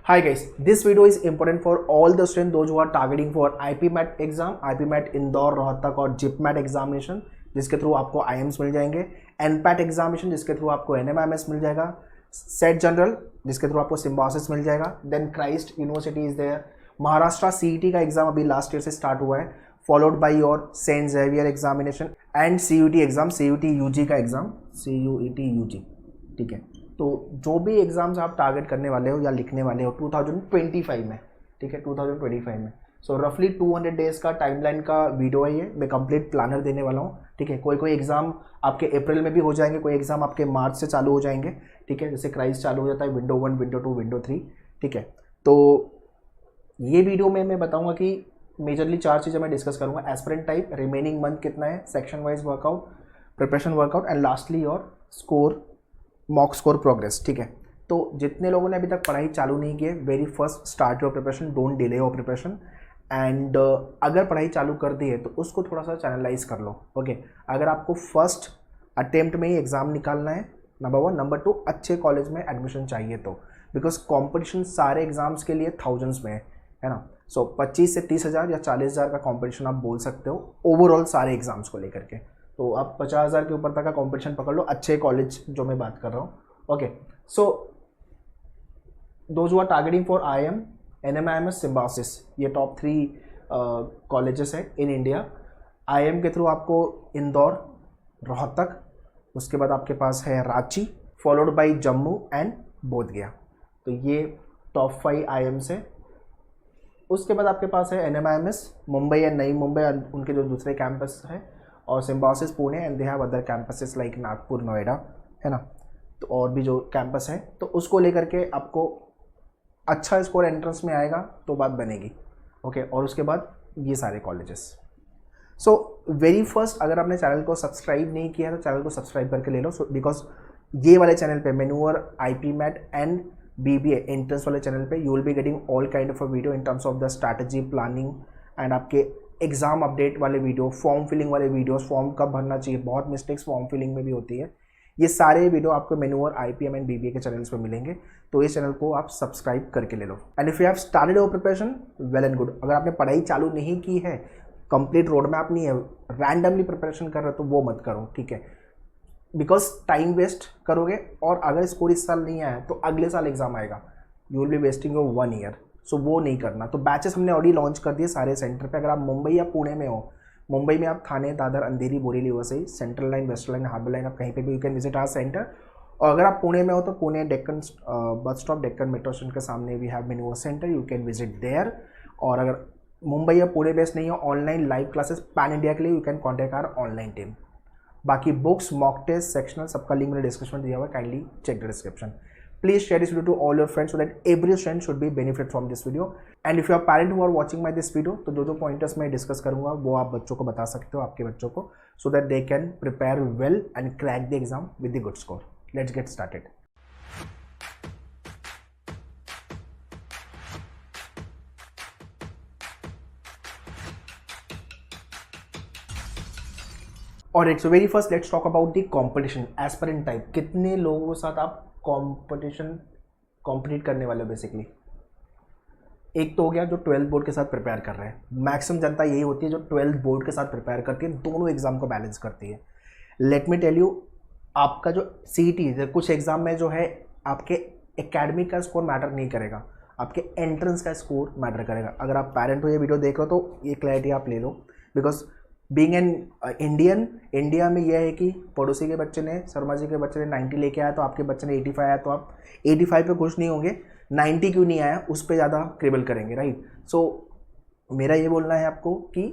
Hi guys, this video is important for all the students those who are targeting for IPMAT exam, IPMAT Indore, Rohtak और JIPMAT examination जिसके through आपको IIMS मिल जाएंगे, NPAT examination जिसके through आपको NMIMS मिल जाएगा, सेट जनरल जिसके थ्रू आपको सिम्बायोसिस मिल जाएगा, then Christ University is there, Maharashtra CET का एग्जाम अभी लास्ट ईयर से स्टार्ट हुआ है, followed by your saint Xavier examination and CUET exam, CUET UG का एग्जाम, CUET UG, ठीक है। तो जो भी एग्जाम्स आप टारगेट करने वाले हो या लिखने वाले हो 2025 में, ठीक है, 2025 में, सो रफली 200 डेज का टाइमलाइन का वीडियो है ये, मैं कंप्लीट प्लानर देने वाला हूँ, ठीक है। कोई एग्जाम आपके अप्रैल में भी हो जाएंगे, कोई एग्जाम आपके मार्च से चालू हो जाएंगे, ठीक है, जैसे क्राइस्ट चालू हो जाता है विंडो 1, विंडो 2, विंडो 3, ठीक है। तो ये वीडियो में मैं बताऊँगा कि मेजरली 4 चीज़ें मैं डिस्कस करूँगा, एस्पिरेंट टाइप, रिमेनिंग मंथ कितना है, section wise workout, preparation workout and lastly your score, mock score progress, ठीक है। तो जितने लोगों ने अभी तक पढ़ाई चालू नहीं की है, very first start your preparation, don't delay your preparation and अगर पढ़ाई चालू कर दी है तो उसको थोड़ा सा चैनलाइज कर लो, ओके। अगर आपको फर्स्ट अटेम्प्ट में ही एग्ज़ाम निकालना है, नंबर 1, नंबर 2 अच्छे कॉलेज में एडमिशन चाहिए तो, बिकॉज कॉम्पिटिशन सारे एग्जाम्स के लिए थाउजेंड्स में है ना। सो 25 से 30,000 या 40,000 का कॉम्पिटिशन आप बोल सकते हो ओवरऑल सारे एग्जाम्स को लेकर के। तो आप 50,000 के ऊपर तक का कंपटीशन पकड़ लो, अच्छे कॉलेज जो मैं बात कर रहा हूँ, okay. So those who are targeting for IIM, NMIMS, Symbiosis, ये टॉप 3 कॉलेजेस है इन इंडिया। IIM के थ्रू आपको इंदौर, रोहतक, उसके बाद आपके पास है Ranchi, followed by Jammu and Bodhgaya. तो ये टॉप 5 IIMs है। उसके बाद आपके पास है NMIMS, मुंबई एंड नई मुंबई, उनके जो दूसरे कैंपस है, और symbiosis Pune and they have other campuses like Nagpur, Noida, है ना। तो और भी जो कैंपस है, तो उसको लेकर के आपको अच्छा स्कोर एंट्रेंस में आएगा तो बात बनेगी, ओके। और उसके बाद ये सारे कॉलेजेस। सो वेरी फर्स्ट, अगर आपने चैनल को सब्सक्राइब नहीं किया है तो चैनल को सब्सक्राइब करके ले लो, बिकॉज ये वाले चैनल पे manure, IPMAT and BBA entrance वाले चैनल पे you will be getting all kind of a video in terms of the strategy, planning and आपके एग्जाम अपडेट वाले वीडियो, फॉर्म फिलिंग वाले वीडियोस, फॉर्म कब भरना चाहिए, बहुत मिस्टेक्स फॉर्म फिलिंग में भी होती है, ये सारे वीडियो आपको मैन्यूअर, IPM एंड BBA के चैनल्स पे मिलेंगे। तो इस चैनल को आप सब्सक्राइब करके ले लो। And if you have started your preparation, well and good. अगर आपने पढ़ाई चालू नहीं की है, कंप्लीट रोड मैप नहीं है, रैंडमली प्रिपरेशन कर रहे हो तो वो मत करो, ठीक है, बिकॉज टाइम वेस्ट करोगे और अगर स्कोर इस साल नहीं आया तो अगले साल एग्जाम आएगा, you will be wasting your 1 year. So वो नहीं करना। तो बैचेस हमने ऑलरेडी लॉन्च कर दिए सारे सेंटर पे। अगर आप मुंबई या पुणे में हो, मुंबई में आप Thane, Dadar, Andheri, Borivali, Vasai, central line, western line, harbour line, आप कहीं पे भी you can visit our centre. और अगर आप पुणे में हो तो Pune Deccan bus stop, Deccan metro station के सामने we have Maneuver centre, you can visit there. और अगर मुंबई या पुणे बेस्ड नहीं हो, online live classes pan India के लिए you can contact our online team. बाकी बुक्स, मॉक टेस्ट, सेक्शनल, सबका लिंक मैंने डिस्क्रिप्शन में दिया हुआ है, kindly check the description. Please share this video to all your friends so that every student should be benefit from this video. And if you are parent who are watching my this video, तो जो pointers मैं discuss करूँगा वो आप बच्चों को बता सकते हो, आपके बच्चों को, so that they can prepare well and crack the exam with the good score. Let's get started. Alright, so very first let's talk about the competition. Aspirant type, कितने लोगों के साथ आप कॉम्पिटिट करने वाले हो बेसिकली। एक तो हो गया जो 12th बोर्ड के साथ प्रिपेयर कर रहे हैं, मैक्सिमम जनता यही होती है जो 12th बोर्ड के साथ प्रिपेयर करती है, दोनों एग्जाम को बैलेंस करती है। लेट मी टेल यू, आपका जो CET, कुछ एग्जाम में जो है आपके एकेडमिक का स्कोर मैटर नहीं करेगा, आपके एंट्रेंस का स्कोर मैटर करेगा। अगर आप पेरेंट हो, ये वीडियो देख रहे हो तो ये क्लैरिटी आप ले लो, because being an Indian, India में यह है कि पड़ोसी के बच्चे ने, शर्मा जी के बच्चे ने 90 लेके आया तो आपके बच्चे ने 85 आया, तो आप 85 पे खुश नहीं होंगे, 90 क्यों नहीं आया उस पर ज़्यादा क्रिबल करेंगे, राइट। सो मेरा ये बोलना है आपको कि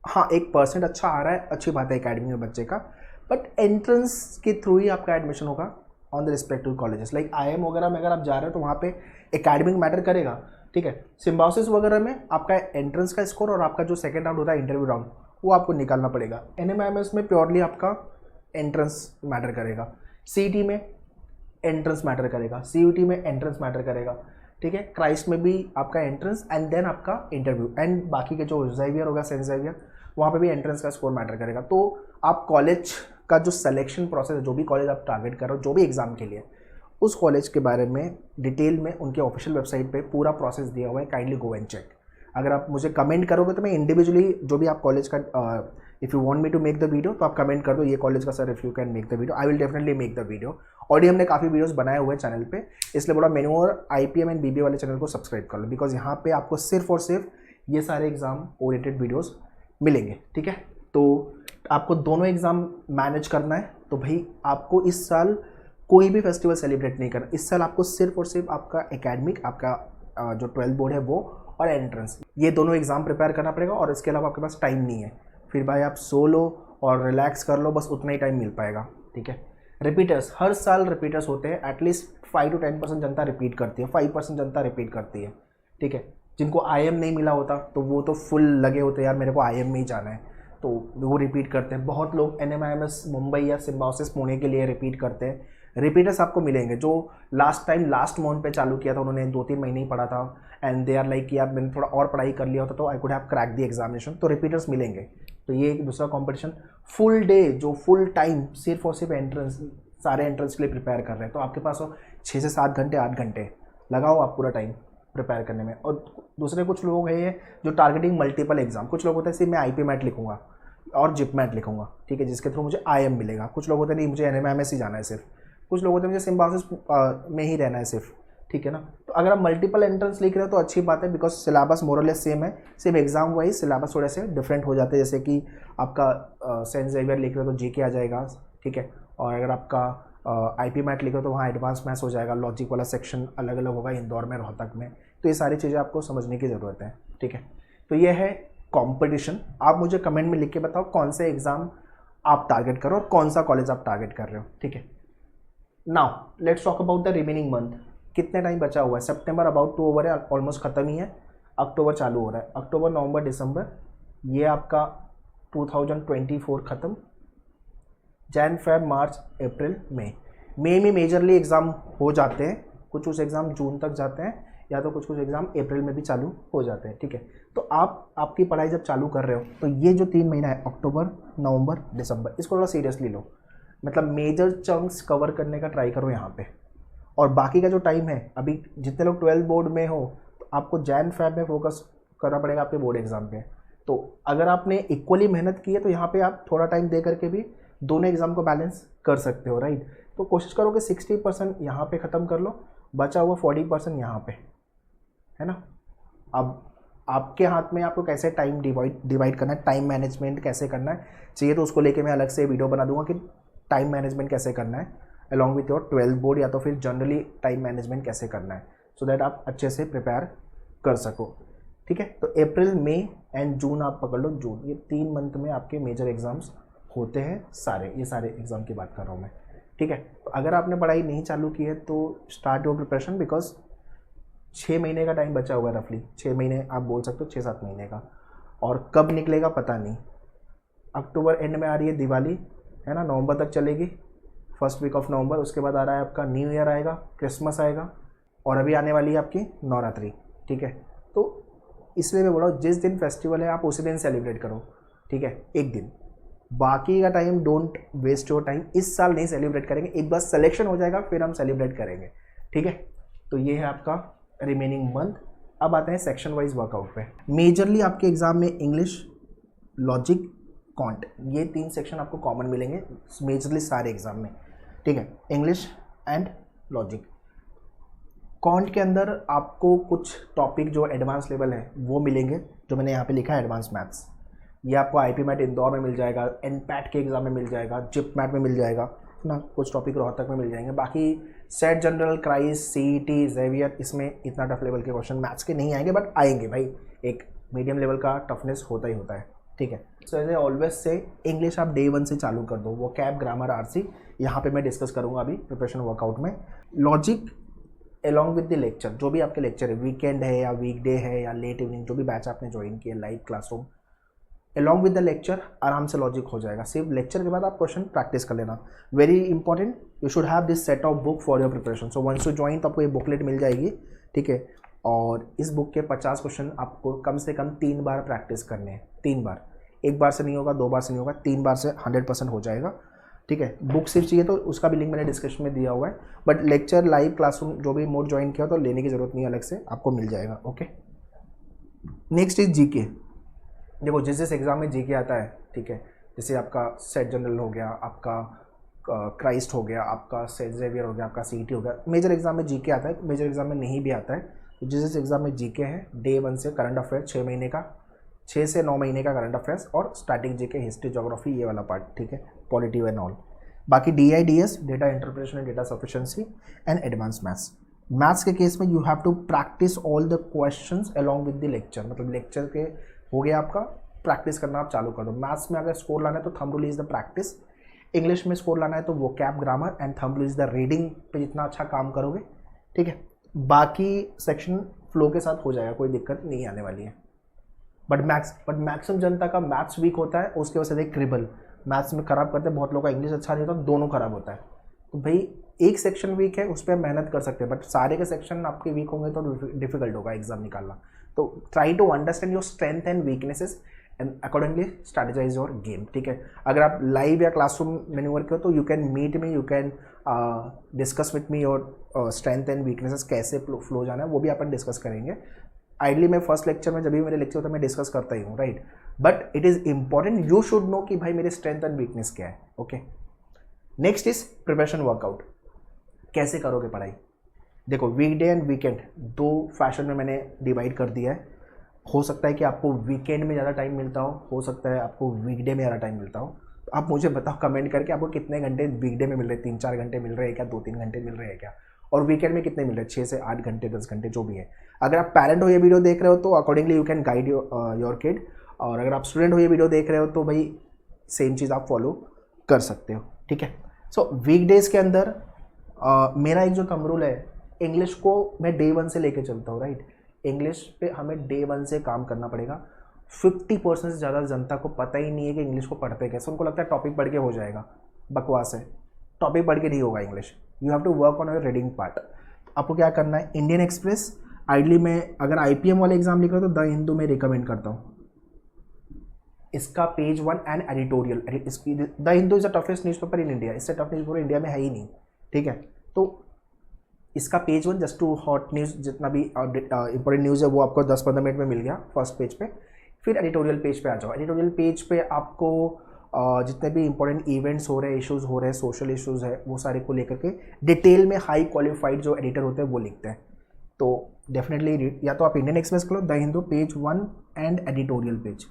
हाँ, 1% अच्छा आ रहा है, अच्छी बात है एकेडमी में बच्चे का, बट एंट्रेंस के थ्रू ही आपका एडमिशन होगा on the respective colleges. Like IIM वगैरह में अगर आप जा रहे हो तो वहाँ पे एकेडमिक मैटर करेगा, ठीक है। सिम्बायोसिस वगैरह में आपका एंट्रेंस का स्कोर और आपका जो सेकेंड राउंड होता है, इंटरव्यू राउंड, वो आपको निकालना पड़ेगा। NMIMS में प्योरली आपका एंट्रेंस मैटर करेगा, CET में एंट्रेंस मैटर करेगा, CUET में एंट्रेंस मैटर करेगा, ठीक है। क्राइस्ट में भी आपका एंट्रेंस एंड देन आपका इंटरव्यू, एंड बाकी के जो जेवियर होगा, सेंट जेवियर, वहाँ पे भी एंट्रेंस का स्कोर मैटर करेगा। तो आप कॉलेज का जो सिलेक्शन प्रोसेस है, जो भी कॉलेज आप टारगेट कर रहे हो, जो भी एग्जाम के लिए, उस कॉलेज के बारे में डिटेल में उनके ऑफिशियल वेबसाइट पे पूरा प्रोसेस दिया हुआ है, काइंडली गो एंड चेक। अगर आप मुझे कमेंट करोगे तो मैं इंडिविजुअली जो भी आप कॉलेज का if you want me to make the video तो आप कमेंट कर दो ये कॉलेज का sir, if you can make the video I will definitely make the video. Already हमने काफ़ी वीडियोस बनाए हुए हैं चैनल पे, इसलिए बोला मेनू और IPM एंड BBA वाले चैनल को सब्सक्राइब कर लो, बिकॉज यहाँ पे आपको सिर्फ और सिर्फ ये सारे एग्जाम ओरिएंटेड वीडियोस मिलेंगे। ठीक है, तो आपको दोनों एग्ज़ाम मैनेज करना है, तो भाई आपको इस साल कोई भी फेस्टिवल सेलिब्रेट नहीं करना। इस साल आपको सिर्फ और सिर्फ आपका एकेडमिक, आपका जो 12th बोर्ड है वो और एंट्रेंस, ये दोनों एग्ज़ाम प्रिपेयर करना पड़ेगा। और इसके अलावा आपके पास टाइम नहीं है, फिर भाई आप सो लो और रिलैक्स कर लो, बस उतना ही टाइम मिल पाएगा। ठीक है, रिपीटर्स, हर साल रिपीटर्स होते हैं, एटलीस्ट 5 to 10% जनता रिपीट करती है, 5% जनता रिपीट करती है। ठीक है, जिनको IM नहीं मिला होता तो वो तो फुल लगे होते हैं, यार मेरे को IM में ही जाना है, तो वो रिपीट करते हैं। बहुत लोग NMIMS मुंबई या सिम्बायोसिस पुणे के लिए रिपीट करते हैं। रिपीटर्स आपको मिलेंगे जो लास्ट टाइम लास्ट मंथ पे चालू किया था, उन्होंने 2-3 महीने ही पढ़ा था एंड दे आर लाइक कि यार मैंने थोड़ा और पढ़ाई कर लिया होता तो I could have crack the examination, तो रिपीटर्स मिलेंगे। तो ये एक दूसरा कंपटीशन, फुल डे जो फुल टाइम सिर्फ और सिर्फ एंट्रेंस, सारे एंट्रेंस के लिए प्रिपेयर कर रहे हैं, तो आपके पास 6 से 7 घंटे 8 घंटे लगाओ आप पूरा टाइम प्रिपेयर करने में। और दूसरे कुछ लोग हैं जो टारगेटिंग मल्टीपल एग्जाम, कुछ लोग होते हैं सिर्फ मैं IP मैट लिखूंगा और जिप मैट लिखूंगा, ठीक है, जिसके थ्रू मुझे IM मिलेगा। कुछ लोग होते हैं नहीं मुझे NMIMS ही जाना है सिर्फ, कुछ लोग होते हैं मुझे सिम्बायोसिस में ही रहना है सिर्फ। ठीक है ना, तो अगर आप मल्टीपल एंट्रेंस लिख रहे हो तो अच्छी बात है, बिकॉज सिलेबस मोरलेस सेम है, सिर्फ एग्जाम वाइज सिलेबस थोड़े से डिफरेंट हो जाते हैं। जैसे कि आपका सेंट जेवियर लिख रहे हो तो GK आ जाएगा, ठीक है, और अगर आपका IP मैट लिख रहे हो तो वहाँ एडवांस मैथ्स हो जाएगा, लॉजिक वाला सेक्शन अलग अलग होगा इंदौर में, रोहतक में। तो ये सारी चीज़ें आपको समझने की ज़रूरत है। ठीक है, तो ये है कॉम्पिटिशन। आप मुझे कमेंट में लिख के बताओ कौन से एग्ज़ाम आप टारगेट करो और कौन सा कॉलेज आप टारगेट कर रहे हो। ठीक है, now let's talk about the remaining month. कितने टाइम बचा हुआ है? सितंबर अबाउट टू ओवर है, ऑलमोस्ट ख़त्म ही है। अक्टूबर चालू हो रहा है, अक्टूबर नवंबर दिसंबर, ये आपका 2024 ख़त्म। जैन फेब मार्च अप्रैल मई में मेजरली एग्ज़ाम हो जाते हैं, कुछ एग्ज़ाम जून तक जाते हैं या तो कुछ एग्ज़ाम अप्रैल में भी चालू हो जाते हैं। ठीक है, तो आपकी पढ़ाई जब चालू कर रहे हो तो ये जो 3 महीना है अक्टूबर नवंबर दिसंबर, इसको थोड़ा सीरियसली लो, मतलब मेजर चंक्स कवर करने का ट्राई करो यहाँ पे। और बाकी का जो टाइम है, अभी जितने लोग 12th बोर्ड में हो तो आपको जैन फेब में फोकस करना पड़ेगा आपके बोर्ड एग्जाम पे। तो अगर आपने इक्वली मेहनत की है तो यहाँ पे आप थोड़ा टाइम दे करके भी दोनों एग्जाम को बैलेंस कर सकते हो, राइट। तो कोशिश करो कि 60% यहाँ पे ख़त्म कर लो, बचा हुआ 40% यहाँ पे, है ना। अब आपके हाथ में आपको कैसे टाइम डिवाइड करना है, टाइम मैनेजमेंट कैसे करना है चाहिए, तो उसको लेके मैं अलग से वीडियो बना दूंगा कि टाइम मैनेजमेंट कैसे करना है along with your 12th board, या तो फिर जनरली टाइम मैनेजमेंट कैसे करना है, सो दैट आप अच्छे से प्रिपेयर कर सको। ठीक है, तो अप्रैल मई एंड जून आप पकड़ लो, जून, ये 3 मंथ में आपके मेजर एग्जाम्स होते हैं सारे, ये सारे एग्ज़ाम की बात कर रहा हूँ मैं। ठीक है, तो अगर आपने पढ़ाई नहीं चालू की है तो स्टार्ट योर प्रिपरेशन, बिकॉज 6 महीने का टाइम बचा हुआ है, रफली 6 महीने आप बोल सकते हो, 6-7 महीने का। और कब निकलेगा पता नहीं। अक्टूबर एंड में आ रही है दिवाली, है ना, नवंबर तक चलेगी, फर्स्ट वीक ऑफ नवंबर। उसके बाद आ रहा है आपका न्यू ईयर आएगा, क्रिसमस आएगा, और अभी आने वाली है आपकी नवरात्रि। ठीक है, तो इसलिए मैं बोल रहा हूँ जिस दिन फेस्टिवल है आप उसी दिन सेलिब्रेट करो। ठीक है, एक दिन, बाकी का time don't waste your time. इस साल नहीं सेलिब्रेट करेंगे, एक बार सिलेक्शन हो जाएगा फिर हम सेलिब्रेट करेंगे। ठीक है, तो ये है आपका रिमेनिंग मंथ। अब आते हैं सेक्शन वाइज वर्कआउट पे। मेजरली आपके एग्जाम में इंग्लिश, लॉजिक, क्वांट, ये 3 सेक्शन आपको कॉमन मिलेंगे मेजरली सारे एग्जाम में। ठीक है, इंग्लिश एंड लॉजिक। क्वांट के अंदर आपको कुछ टॉपिक जो एडवांस लेवल है वो मिलेंगे, जो मैंने यहाँ पे लिखा है एडवांस मैथ्स। ये आपको IP मैट इंदौर में मिल जाएगा, NPAT के एग्जाम में मिल जाएगा, जिप मैट में मिल जाएगा, है ना, कुछ टॉपिक रोहतक में मिल जाएंगे। बाकी SET general, Christ, CET, Xavier, इसमें इतना टफ लेवल के क्वेश्चन मैथ्स के नहीं आएंगे, बट आएंगे भाई, एक मीडियम लेवल का टफनेस होता ही होता है। ठीक है, so as I always say English आप डे 1 से चालू कर दो, वो कैब, ग्रामर, RC यहाँ पे मैं डिस्कस करूँगा अभी प्रिपरेशन वर्कआउट में। Logic along with the lecture, जो भी आपके लेक्चर है, वीकेंड है या वीकडे है या लेट इवनिंग, जो भी बैच आपने ज्वाइन किया, live classroom, along with the lecture आराम से लॉजिक हो जाएगा। सिर्फ लेक्चर के बाद आप क्वेश्चन प्रैक्टिस कर लेना, very important. You should have this set of book for your preparation. So once you join तो आपको ये बुकलेट मिल जाएगी, ठीक है, और इस बुक के 50 क्वेश्चन आपको कम से कम 3 बार प्रैक्टिस करने हैं, 3 बार, एक बार से नहीं होगा, 2 बार से नहीं होगा, 3 बार से 100% हो जाएगा। ठीक है। बुक सिर्फ चाहिए तो उसका भी लिंक मैंने डिस्क्रिप्शन में दिया हुआ है, बट लेक्चर लाइव क्लासरूम जो भी मोड ज्वाइन किया तो लेने की ज़रूरत नहीं है, अलग से आपको मिल जाएगा। Okay, next is GK. देखो जिस एग्जाम में जीके आता है, ठीक है, जैसे आपका सेट जनरल हो गया, आपका क्राइस्ट हो गया, आपका सेट जेवियर हो गया, आपका सीईटी हो गया, मेजर एग्जाम में जीके आता है, मेजर एग्जाम में नहीं भी आता है। तो जिस एग्जाम में जीके है, डे 1 से करंट अफेयर 6 महीने का, 6 से 9 महीने का करंट अफेयर्स और स्टार्टिंग जीके, हिस्ट्री, ज्योग्राफी, ये वाला पार्ट, ठीक है, पॉलिटिव एंड ऑल। बाकी DIDS, data interpretation and data sufficiency and advance maths. Maths के केस में you have to practice all the questions along with the lecture, मतलब lecture के हो गया आपका, प्रैक्टिस करना आप चालू कर दो। मैथ्स में अगर स्कोर लाना है तो thumb rule is the practice, English में स्कोर लाना है तो vocab, grammar and thumb rule is the reading पे जितना अच्छा काम करोगे, ठीक है, बाकी सेक्शन फ्लो के साथ हो जाएगा, कोई दिक्कत नहीं आने वाली है। बट मैक्सिमम जनता का मैथ्स वीक होता है, उसके वजह से क्रिबल मैथ्स में खराब करते हैं, बहुत लोगों का इंग्लिश अच्छा नहीं होता, दोनों खराब होता है। तो भाई एक सेक्शन वीक है, उस पर मेहनत कर सकते हैं, बट सारे के सेक्शन आपके वीक होंगे तो डिफिकल्ट होगा एग्जाम निकालना। तो try to understand your strength and weaknesses and accordingly strategise your game, ठीक है। अगर आप लाइव या क्लासरूम मैन्यूवर के हो तो you can meet me, you can discuss with me your strength and weaknesses, कैसे फ्लो जाना है वो भी अपन डिस्कस करेंगे। आइडली मैं फर्स्ट लेक्चर में, जब भी मेरे लेक्चर होता है मैं डिस्कस करता ही हूँ, right, but it is important you should know कि भाई मेरे स्ट्रेंथ एंड वीकनेस क्या है। Okay, next is preparation workout. कैसे करोगे पढ़ाई? देखो वीकडे एंड वीकेंड दो फैशन में मैंने डिवाइड कर दिया है। हो सकता है कि आपको वीकेंड में ज़्यादा टाइम मिलता हो सकता है आपको वीकडे में ज़्यादा टाइम मिलता हो। तो आप मुझे बताओ कमेंट करके आपको कितने घंटे वीकडे में मिल रहे हैं, 3-4 घंटे मिल रहे हैं क्या, 2-3 घंटे मिल रहे हैं क्या, और वीकेंड में कितने मिल रहे हैं, 6 से 8 घंटे, 10 घंटे, जो भी है। अगर आप पेरेंट हो ये वीडियो देख रहे हो तो accordingly you can guide your kid, और अगर आप स्टूडेंट हो ये वीडियो देख रहे हो तो भाई सेम चीज़ आप फॉलो कर सकते हो, ठीक है। सो वीकडेज के अंदर मेरा एक जो थंब रूल है, इंग्लिश को मैं डे 1 से लेके चलता हूँ, राइट। इंग्लिश पे हमें डे 1 से काम करना पड़ेगा। 50% से ज़्यादा जनता को पता ही नहीं है कि इंग्लिश को पढ़ते कैसे, उनको लगता है टॉपिक पढ़ के हो जाएगा, बकवास है, टॉपिक पढ़ के नहीं होगा English, you have to work on your reading part. आपको क्या करना है, इंडियन एक्सप्रेस, आइडली में अगर IPM वाले एग्जाम लिख रहे हो तो द हिंदू में रिकमेंड करता हूँ, इसका पेज 1 एंड एडिटोरियल, इसकी the Hindu is the toughest newspaper in India, इससे टफ न्यूज़पेपर इंडिया में है ही नहीं, ठीक है। तो इसका page 1 just to hot news, जितना भी इंपॉर्टेंट न्यूज़ है वो आपको 10-15 मिनट में मिल गया फर्स्ट पेज पे। फिर एडिटोरियल पेज पे आ जाओ। एडिटोरियल पेज पे आपको जितने भी इंपॉर्टेंट इवेंट्स हो रहे हैं, इश्यूज़ हो रहे हैं, सोशल इश्यूज़ है, वो सारे को लेकर के डिटेल में हाई क्वालिफाइड जो एडिटर होते हैं वो लिखते हैं। तो डेफिनेटली या तो आप इंडियन एक्सप्रेस करो, the Hindu page 1 and editorial page,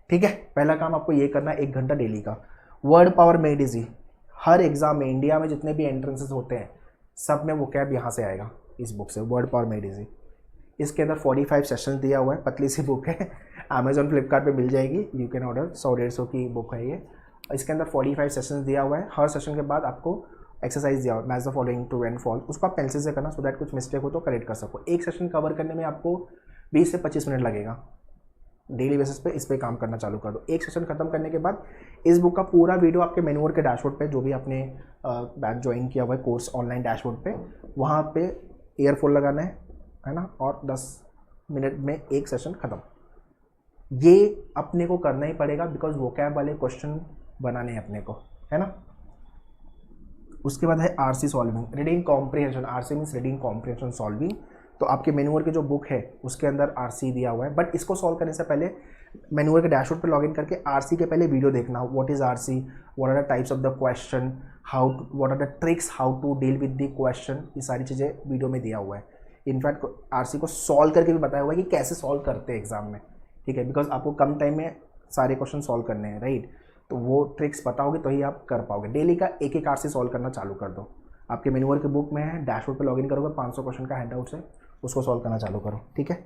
ठीक है। पहला काम आपको ये करना है, 1 घंटा डेली का। वर्ड पावर मेड इजी, हर एग्जाम में इंडिया में जितने भी एंट्रेंसेस होते हैं सब में वो कैब यहाँ से आएगा, इस बुक से, वर्ड पावर मेड इजी। इसके अंदर 45 सेशन दिया हुआ है, पतली सी बुक है, अमेजोन फ्लिपकार्ट पे मिल जाएगी, यू कैन ऑर्डर, 100-150 की बुक है ये। इसके अंदर 45 सेशन दिया हुआ है, हर सेशन के बाद आपको एक्सरसाइज दिया हुआ है, match the following true and false, उसको आप पेंसिल से करना सो दैट कुछ मिस्टेक हो तो करेक्ट कर सको। एक सेशन कवर करने में आपको 20 से 25 मिनट लगेगा। डेली बेसिस पे इस पर काम करना चालू कर दो। एक सेशन खत्म करने के बाद इस बुक का पूरा वीडियो आपके मेन्यूअर के डैशबोर्ड पे, जो भी आपने बैच ज्वाइन किया हुआ है कोर्स ऑनलाइन डैशबोर्ड पे, वहाँ पे ईयरफोन लगाना है ना, और 10 मिनट में एक सेशन खत्म। ये अपने को करना ही पड़ेगा बिकॉज वोकैब वाले क्वेश्चन बनाने हैं अपने को, है ना। उसके बाद है RC solving, reading comprehension, RC means reading comprehension solving. तो आपके मेन्यूअर की जो बुक है उसके अंदर RC दिया हुआ है, बट इसको सॉल्व करने से पहले मेन्यूअर के डैशबोर्ड पे लॉगिन करके RC के पहले वीडियो देखना, what is RC, what are the types of the question, what are the tricks, how to deal with the question, ये सारी चीज़ें वीडियो में दिया हुआ है। इनफैक्ट RC को सॉल्व करके भी बताया हुआ है कि कैसे सॉल्व करते हैं एग्जाम में, ठीक है, बिकॉज आपको कम टाइम में सारे क्वेश्चन सॉल्व करने हैं, राइट। तो वो ट्रिक्स बताओगे तो ही आप कर पाओगे। डेली का एक RC सॉल्व करना चालू कर दो। आपके मेन्यूअर के बुक में है, डैशबोर्ड पे लॉगिन करोगे, 500 क्वेश्चन का हैंडआउट्स है, उसको सॉल्व करना चालू करो, ठीक है।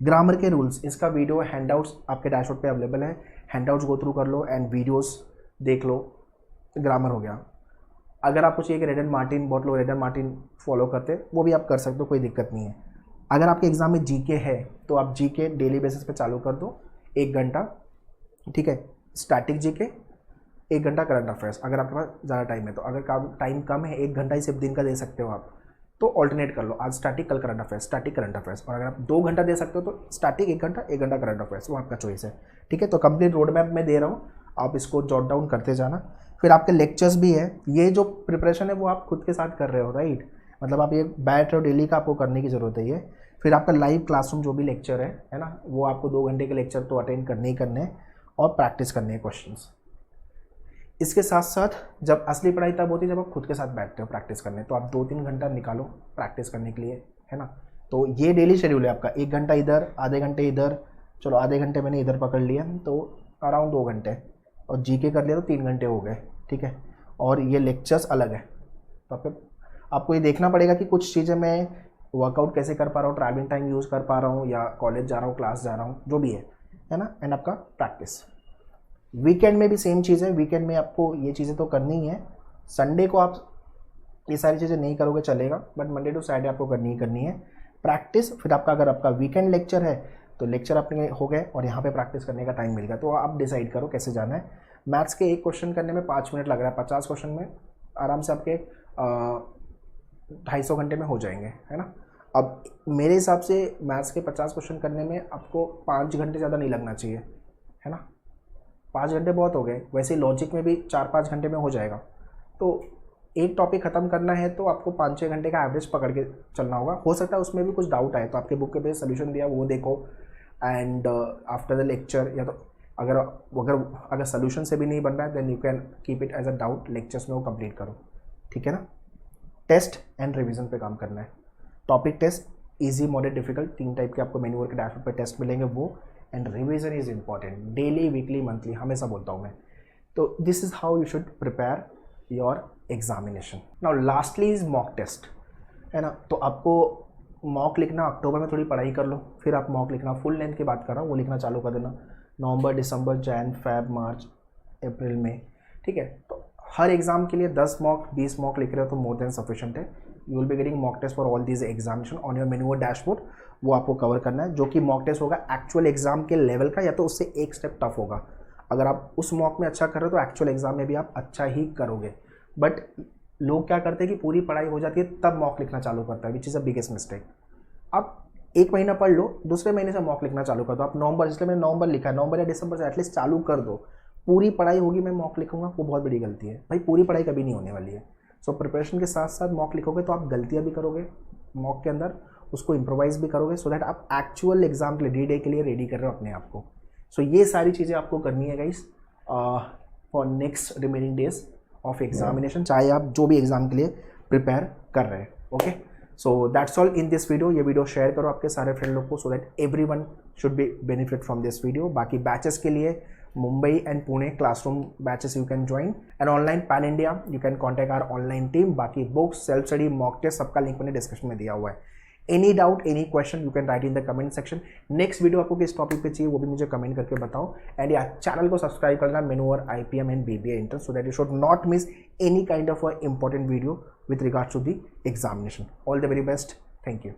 ग्रामर के रूल्स, इसका वीडियो हैंडआउट्स आपके डैशबोर्ड पे अवेलेबल है, हैंडआउट्स गो थ्रू कर लो एंड वीडियोस देख लो। ग्रामर हो गया। अगर आपको चाहिए कि रेडन मार्टिन, बहुत लोग रेडन मार्टिन फॉलो करते, वो भी आप कर सकते हो, कोई दिक्कत नहीं है। अगर आपके एग्जाम में GK है तो आप GK डेली बेसिस पे चालू कर दो, 1 घंटा, ठीक है। स्टैटिक GK, 1 घंटा करंट अफेयर्स, अगर आपके पास ज़्यादा टाइम है तो। अगर टाइम कम है, 1 घंटा ही सिर्फ दिन का दे सकते हो आप, तो ऑल्टरनेट कर लो, आज स्टैटिक कल current affairs, static current affairs. और अगर आप 2 घंटा दे सकते हो तो स्टैटिक 1 घंटा, 1 घंटा करंट अफेयर्स, वो आपका चॉइस है, ठीक है। तो कंप्लीट रोड मैप में दे रहा हूँ, आप इसको जॉट डाउन करते जाना। फिर आपके लेक्चर्स भी है। ये जो प्रिपरेशन है वो आप खुद के साथ कर रहे हो, राइट, मतलब आप ये बैठ रहे हो, डेली का आपको करने की ज़रूरत है ये। फिर आपका लाइव क्लासरूम जो भी लेक्चर है ना, वो आपको 2 घंटे के लेक्चर तो अटेंड करने ही करने हैं और प्रैक्टिस करने हैं क्वेश्चंस। इसके साथ साथ जब असली पढ़ाई तब होती है जब आप खुद के साथ बैठते हो प्रैक्टिस करने, तो आप 2-3 घंटा निकालो प्रैक्टिस करने के लिए, है ना। तो ये डेली शेड्यूल है आपका, 1 घंटा इधर, आधे घंटे इधर, चलो आधे घंटे मैंने इधर पकड़ लिया तो अराउंड 2 घंटे, और जीके कर लिया तो 3 घंटे हो गए, ठीक है। और ये लेक्चर्स अलग है, तो आपको ये देखना पड़ेगा कि कुछ चीज़ें मैं वर्कआउट कैसे कर पा रहा हूँ, ट्रैवलिंग टाइम यूज़ कर पा रहा हूँ, या कॉलेज जा रहा हूँ, क्लास जा रहा हूँ, जो भी है ना। एंड आपका प्रैक्टिस वीकेंड में भी सेम चीज़ है, वीकेंड में आपको ये चीज़ें तो करनी ही है। संडे को आप ये सारी चीज़ें नहीं करोगे चलेगा, बट मंडे टू सैटरडे आपको करनी ही करनी है प्रैक्टिस। फिर आपका अगर आपका वीकेंड लेक्चर है तो लेक्चर अपने हो गए और यहाँ पे प्रैक्टिस करने का टाइम मिल गया, तो आप डिसाइड करो कैसे जाना है। मैथ्स के एक क्वेश्चन करने में 5 मिनट लग रहा है, 50 क्वेश्चन में आराम से आपके 250 घंटे में हो जाएंगे, है ना। अब मेरे हिसाब से मैथ्स के 50 क्वेश्चन करने में आपको 5 घंटे ज़्यादा नहीं लगना चाहिए, है ना। 5 घंटे बहुत हो गए, वैसे लॉजिक में भी 4-5 घंटे में हो जाएगा। तो एक टॉपिक ख़त्म करना है तो आपको 5-6 घंटे का एवरेज पकड़ के चलना होगा। हो सकता है उसमें भी कुछ डाउट आए तो आपके बुक के पे सोल्यूशन दिया वो देखो, एंड आफ्टर द लेक्चर, या तो अगर सोल्यूशन से भी नहीं बन रहा है then you can keep it as a doubt, lectures में वो कंप्लीट करो, ठीक है ना। टेस्ट एंड रिवीजन पे काम करना है। Topic test easy, moderate, difficult, 3 type के आपको मेन्यूअर के डैशबोर्ड पे टेस्ट मिलेंगे वो। And revision is important, daily, weekly, monthly, हमेशा बोलता हूँ मैं। तो this is how you should prepare your examination. Now lastly is mock test, है ना। तो आपको मॉक लिखना, अक्टूबर में थोड़ी पढ़ाई कर लो, फिर आप मॉक लिखना, फुल लेंथ की बात कर रहा हूँ, वो लिखना चालू कर देना नवंबर, दिसंबर, जैन, फेब, मार्च, अप्रैल में, ठीक है। तो हर एग्जाम के लिए 10 मॉक, 20 मॉक लिख रहे हो तो मोर देन सफिशिएंट है। You will be getting mock test for all these examination on your menu dashboard, वो आपको कवर करना है। जो कि मॉक टेस्ट होगा एक्चुअल एग्जाम के लेवल का, या तो उससे एक स्टेप टफ होगा। अगर आप उस मॉक में अच्छा कर रहे हो तो एक्चुअल एग्जाम में भी आप अच्छा ही करोगे। बट लोग क्या करते हैं कि पूरी पढ़ाई हो जाती है तब मॉक लिखना चालू करता है, which is a biggest mistake. आप 1 महीना पढ़ लो, दूसरे महीने से मॉक लिखना चालू कर दो। आप नवंबर, इसलिए मैंने नवंबर लिखा है, नवंबर या दिसंबर से एटलीस्ट चालू कर दो। पूरी पढ़ाई होगी मैं मॉक लिखूंगा, वो बहुत बड़ी गलती है भाई, पूरी पढ़ाई कभी नहीं होने वाली है। सो प्रिपरेशन के साथ साथ मॉक लिखोगे तो आप गलतियाँ भी करोगे मॉक के अंदर, उसको इम्प्रोवाइज भी करोगे, सो दैट आप एक्चुअल एग्जाम के लिए, D-Day के लिए रेडी कर रहे हो अपने आप को। सो ये सारी चीज़ें आपको करनी है guys for next remaining days of examination, चाहे आप जो भी एग्जाम के लिए प्रिपेयर कर रहे हैं, okay. So that's all in this video. ये वीडियो शेयर करो आपके सारे फ्रेंड लोग को, so that everyone should be benefit from this video. बाकी बैचेस के लिए Mumbai and Pune classroom batches you can join, and online pan India you can contact our online team. बाकी books, self study, mock test, सबका link मैंने description में दिया हुआ है। Any doubt, any question you can write in the comment section. Next video आपको किस topic पे चाहिए वो भी मुझे कमेंट करके बताओ। एंड या चैनल को सब्सक्राइब करना, मेन्यूअर, IPM and BBA entrance, so that you should not miss any kind of a important video with regards to the examination. All the very best. Thank you.